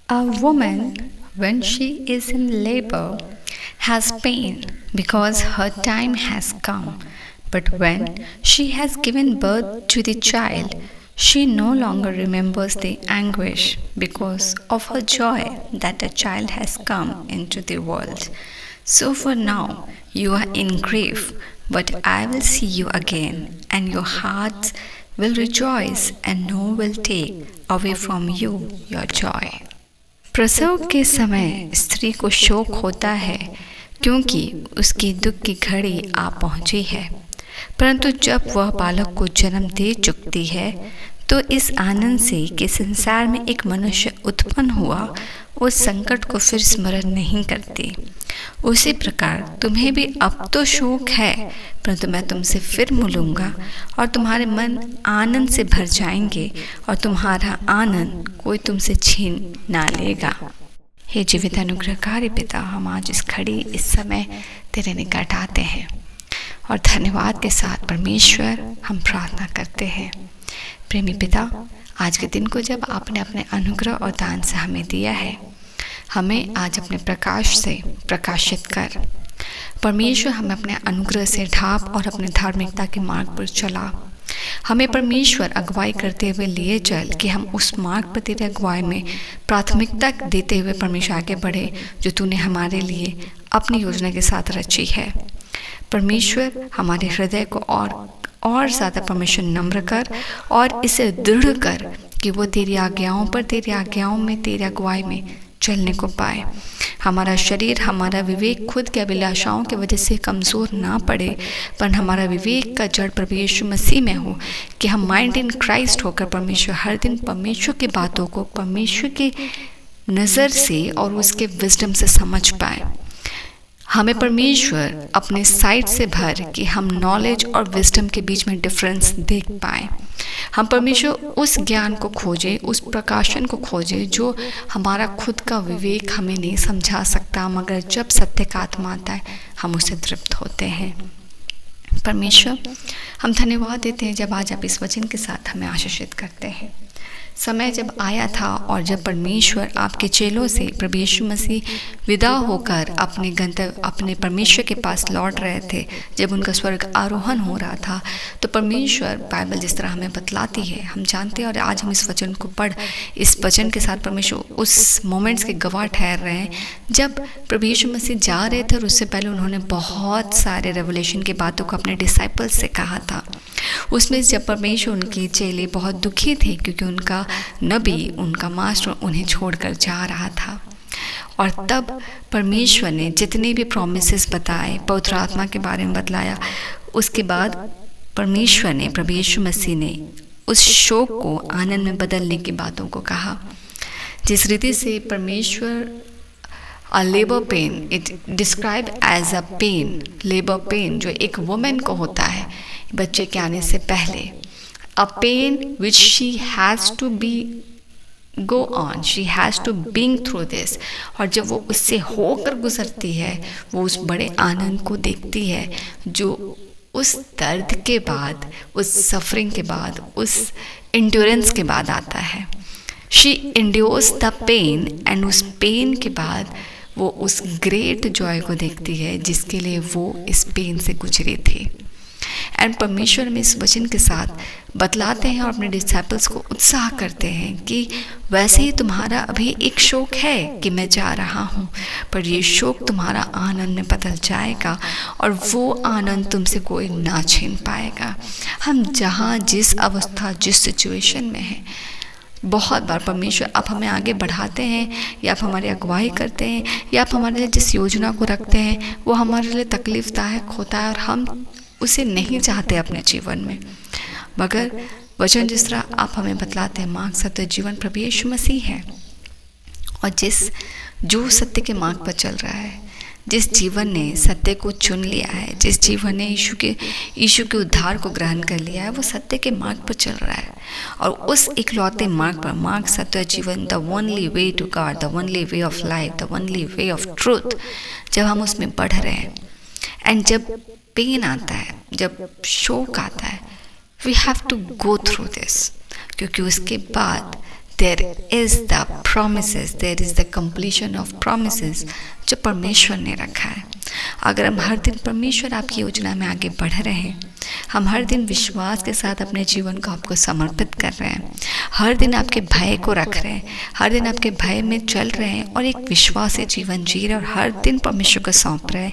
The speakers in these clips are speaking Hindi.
A woman, when she is in labor, has pain because her time has come. But when she has given birth to the child, she no longer remembers the anguish because of her joy that a child has come into the world. So for now, you are in grief, but I will see you again, and your hearts will rejoice, and no one will take away from you your joy. प्रसव के समय स्त्री को शोक होता है क्योंकि उसकी दुख की घड़ी आ पहुंची है, परंतु जब वह बालक को जन्म दे चुकती है तो इस आनंद से कि संसार में एक मनुष्य उत्पन्न हुआ, उस संकट को फिर स्मरण नहीं करती। उसी प्रकार तुम्हें भी अब तो शोक है, परंतु मैं तुमसे फिर मिलूंगा और तुम्हारे मन आनंद से भर जाएंगे और तुम्हारा आनंद कोई तुमसे छीन ना लेगा। हे जीवित अनुग्रहकारी पिता, हम आज इस घड़ी इस समय तेरे निकट आते हैं और धन्यवाद के साथ परमेश्वर हम प्रार्थना करते हैं। प्रेमी पिता, आज के दिन को जब आपने अपने अनुग्रह और दान से हमें दिया है, हमें आज अपने प्रकाश से प्रकाशित कर। परमेश्वर हमें अपने अनुग्रह से ढाप और अपने धार्मिकता के मार्ग पर चला। हमें परमेश्वर अगुवाई करते हुए लिए चल कि हम उस मार्ग पर तेरे अगुवाई में प्राथमिकता देते हुए परमेश्वर आगे बढ़े जो तूने हमारे लिए अपनी योजना के साथ रची है। परमेश्वर हमारे हृदय को और ज़्यादा परमेश्वर नम्र कर और इसे दृढ़ कर कि वो तेरी आज्ञाओं पर, तेरी आज्ञाओं में, तेरी अगुवाई में चलने को पाए। हमारा शरीर, हमारा विवेक खुद के अभिलाषाओं की वजह से कमज़ोर ना पड़े, पर हमारा विवेक का जड़ प्रभु यीशु मसीह में हो कि हम माइंड इन क्राइस्ट होकर परमेश्वर हर दिन परमेश्वर की बातों को परमेश्वर की नज़र से और उसके विजडम से समझ पाए। हमें परमेश्वर अपने साइड से भर कि हम नॉलेज और विजडम के बीच में डिफरेंस देख पाए। हम परमेश्वर उस ज्ञान को खोजें, उस प्रकाशन को खोजें जो हमारा खुद का विवेक हमें नहीं समझा सकता, मगर जब सत्य का आत्मा आता है हम उससे तृप्त होते हैं। परमेश्वर, हम धन्यवाद देते हैं जब आज आप इस वचन के साथ हमें आशीषित करते हैं। समय जब आया था और जब परमेश्वर आपके चेलों से प्रभु यीशु मसीह विदा होकर अपने परमेश्वर के पास लौट रहे थे, जब उनका स्वर्ग आरोहण हो रहा था, तो परमेश्वर बाइबल जिस तरह हमें बतलाती है हम जानते हैं। और आज हम इस वचन को पढ़ इस वचन के साथ परमेश्वर उस मोमेंट्स के गवाह ठहर रहे हैं जब प्रभु यीशु मसीह जा रहे थे और उससे पहले उन्होंने बहुत सारे रेवलेशन की बातों को अपने डिसाइपल्स से कहा था। उसमें जब परमेश्वर उनके चेले बहुत दुखी थे क्योंकि उनका नबी, उनका मास्टर उन्हें छोड़कर जा रहा था, और तब परमेश्वर ने जितने भी प्रॉमिसेस बताए, पवित्र आत्मा के बारे में बतलाया, उसके बाद परमेश्वर ने, प्रभु यीशु मसीह ने उस शोक को आनंद में बदलने की बातों को कहा। जिस रीति से परमेश्वर A labor pain, it described as a pain, labor pain जो एक वुमेन को होता है बच्चे के आने से पहले, a pain which she has to be go on, she has to being through this, और जब वो उससे होकर गुजरती है वो उस बड़े आनंद को देखती है जो उस दर्द के बाद, उस सफरिंग के बाद, उस इंड्योरेंस के बाद आता है। She endures the pain, and उस पेन के बाद वो उस ग्रेट जॉय को देखती है जिसके लिए वो इस पेन से गुजरी थी। एंड परमेश्वर में इस वचन के साथ बतलाते हैं और अपने डिसाइपल्स को उत्साह करते हैं कि वैसे ही तुम्हारा अभी एक शोक है कि मैं जा रहा हूँ, पर ये शोक तुम्हारा आनंद में बदल जाएगा और वो आनंद तुमसे कोई ना छीन पाएगा। हम जहाँ, जिस अवस्था, जिस सिचुएशन में हैं, बहुत बार परमेश्वर आप हमें आगे बढ़ाते हैं या आप हमारी अगुवाई करते हैं या आप हमारे लिए जिस योजना को रखते हैं वो हमारे लिए तकलीफदायक होता है और हम उसे नहीं चाहते अपने जीवन में, मगर वचन जिस तरह आप हमें बतलाते हैं, मार्ग, सत्य, जीवन प्रभु यीशु मसीह है। और जो सत्य के मार्ग पर चल रहा है, जिस जीवन ने सत्य को चुन लिया है, जिस जीवन ने यीशु के उद्धार को ग्रहण कर लिया है, वो सत्य के मार्ग पर चल रहा है। और उस इकलौते मार्ग पर, मार्ग, सत्य, जीवन, the only way to God, the only way of life, the only way of truth, जब हम उसमें बढ़ रहे हैं एंड जब पेन आता है, जब शोक आता है, we have to go through this, क्योंकि उसके बाद there is the promises, there is the completion of promises जो परमेश्वर ने रखा है। अगर हम हर दिन परमेश्वर आपकी योजना में आगे बढ़ रहे हैं, हम हर दिन विश्वास के साथ अपने जीवन को आपको समर्पित कर रहे हैं, हर दिन आपके भय को रख रहे हैं, हर दिन आपके भय में चल रहे हैं और एक विश्वासी जीवन जी रहे हैं और हर दिन परमेश्वर को सौंप रहे हैं,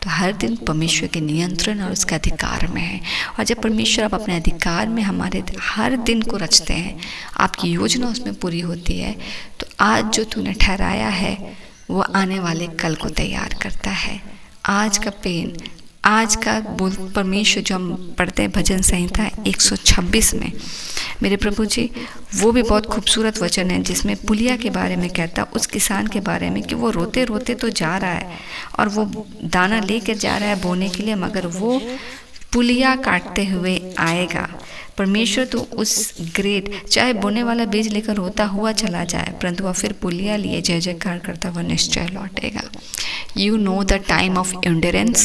तो हर दिन परमेश्वर के नियंत्रण और उसके अधिकार में है। और जब परमेश्वर आप अपने अधिकार में हमारे हर दिन को रचते हैं, आपकी योजना उसमें पूरी होती है, तो आज जो तूने ठहराया है वो आने वाले कल को तैयार करता है। आज का पेन, आज का बोल परमेश्वर जो हम पढ़ते हैं भजन संहिता 126 में, मेरे प्रभु जी, वो भी बहुत खूबसूरत वचन है जिसमें पुलिया के बारे में कहता, उस किसान के बारे में कि वो रोते रोते तो जा रहा है और वो दाना लेकर जा रहा है बोने के लिए, मगर वो पुलिया काटते हुए आएगा। परमेश्वर तो उस ग्रेट, चाहे बोने वाला बीज लेकर रोता हुआ चला जाए, परंतु वह फिर पुलिया लिए जय जयकार करता हुआ निश्चय लौटेगा। You know the time of endurance,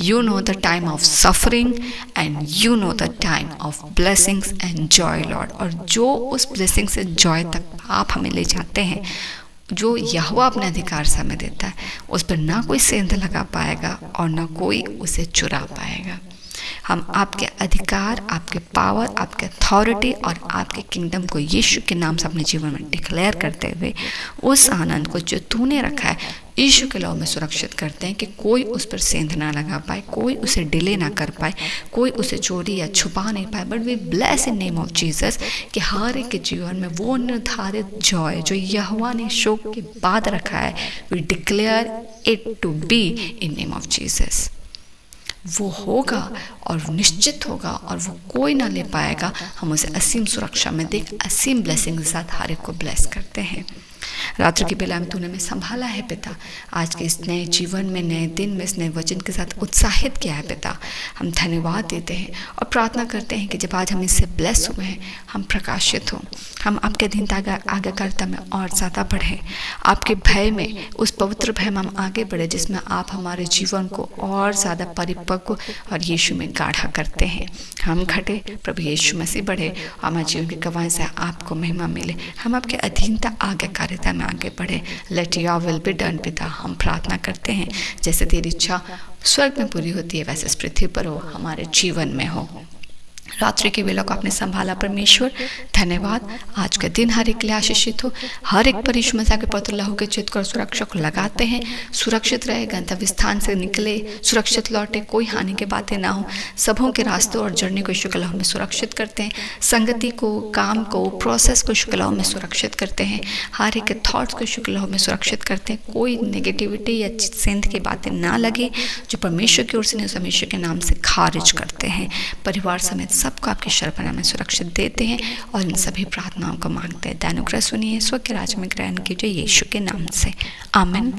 you know the time of suffering, and you know the time of blessings and joy, Lord। और जो उस blessing से joy तक आप हमें ले जाते हैं, जो यहोवा अपने अधिकार से हमें देता है, उस पर ना कोई सेंध लगा पाएगा और ना कोई उसे चुरा पाएगा। हम आपके अधिकार, आपके पावर, आपके अथॉरिटी और आपके किंगडम को यीशु के नाम से अपने जीवन में डिक्लेयर करते हुए उस आनंद को जो तूने रखा है यीशु के लौ में सुरक्षित करते हैं कि कोई उस पर सेंध ना लगा पाए, कोई उसे डिले ना कर पाए, कोई उसे चोरी या छुपा नहीं पाए। But we bless in name of Jesus कि हर एक के जीवन में वो निर्धारित जॉय जो यहोवा ने शोक के बाद रखा है, we declare it to be in name of Jesus. वो होगा और निश्चित होगा और वो कोई ना ले पाएगा। हम उसे असीम सुरक्षा में देख असीम ब्लेसिंग के साथ हर एक को ब्लेस करते हैं। रात्रि की बेला में तूने हमें संभाला है पिता, आज के इस नए जीवन में, नए दिन में, इस नए वचन के साथ उत्साहित किया है पिता। हम धन्यवाद देते हैं और प्रार्थना करते हैं कि जब आज हम इससे ब्लेस हुए हैं, हम प्रकाशित हों, हम आपके अधीनता आज्ञाकारिता में और ज़्यादा बढ़ें, आपके भय में, उस पवित्र भय में हम आगे बढ़े जिसमें आप हमारे जीवन को और ज़्यादा परिपक्व और यीशु में गाढ़ा करते हैं। हम घटे, प्रभु यीशु मसीह बढ़े, हमारे जीवन की गवाही से आपको महिमा मिले, हम आपके अधीनता आज्ञाकारिता में आगे बढ़े। Let your will be done पिता, हम प्रार्थना करते हैं जैसे तेरी इच्छा स्वर्ग में पूरी होती है वैसे इस पृथ्वी पर हो, हमारे जीवन में हो। रात्रि के वेला को आपने संभाला परमेश्वर, धन्यवाद। आज का दिन हर एक के लिए आशीषित हो। हर एक पर यीशु मसीह के पवित्र लहू के चित्त को और सुरक्षा को लगाते हैं, सुरक्षित रहे, गंतव्य स्थान से निकले सुरक्षित लौटे, कोई हानि की बातें ना हो। सबों के रास्तों और जर्नी को यीशु के लहू में सुरक्षित करते हैं, संगति को, काम को, प्रोसेस को यीशु के लहू में सुरक्षित करते हैं, हर एक के थॉट्स को यीशु के लहू में सुरक्षित करते हैं। कोई नेगेटिविटी या सेंध की बातें ना लगे जो परमेश्वर की ओर से नहीं, परमेश्वर के नाम से खारिज करते हैं। परिवार समेत सबको आपके शरणा में सुरक्षित देते हैं और इन सभी प्रार्थनाओं को मांगते हैं। दानुग्रह सुनिए, स्व के राज में ग्रहण कीजिए यीशु के नाम से, आमीन।